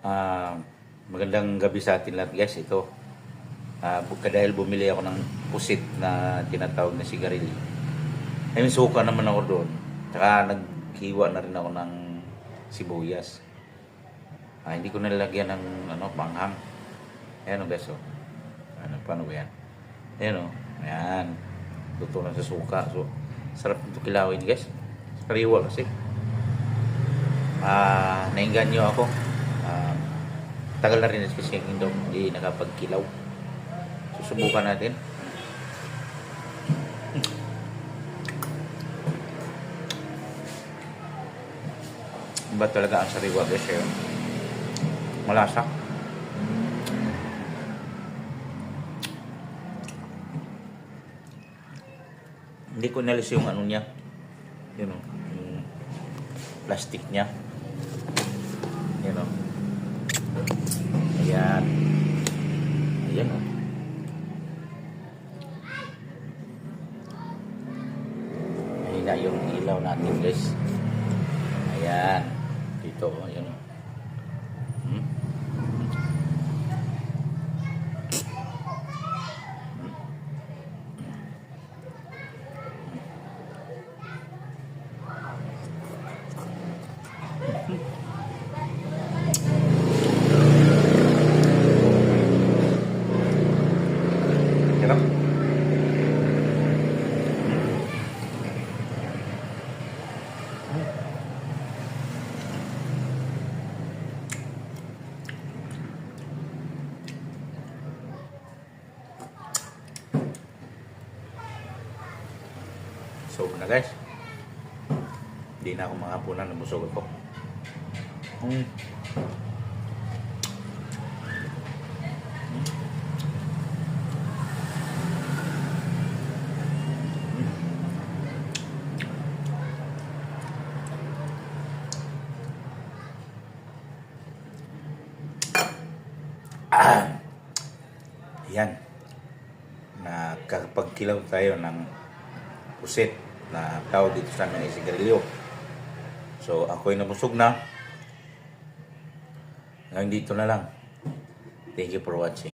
Ah, Magandang gabi sa atin lahat guys. Ito, dahil bumili ako ng pusit na tinatawag na sigarilyo. Ay, may suka naman ako doon. Tsaka naghiwa na rin ako ng sibuyas. Hindi ko nalagyan ng panghang. Ayan o guys o. Paano ba yan? Ayan o. Ayan. Luto na sa suka. So, sarap nito kilawin guys. Kariwa kasi. Nainganyo ako. Tagal na rin kasi hindi nakapagkilaw. Susubukan natin. Iba talaga ang sariwa kasi malasa. Hindi ko nalis yung ano niya. Yun o. Yung plastic niya. Yun o. Ayan. Ayan o. Ayan na yung ilaw natin guys. Ayan. Dito o. Ayan o. Sarap. So na guys. Hindi na ako makapunan, nabusog ako. Yan. Nakakapagkilaw tayo ng pusit na tawag dito sa amin ay sigarilyo. So ako'y nabusog na. Ngayon dito na lang. Thank you for watching.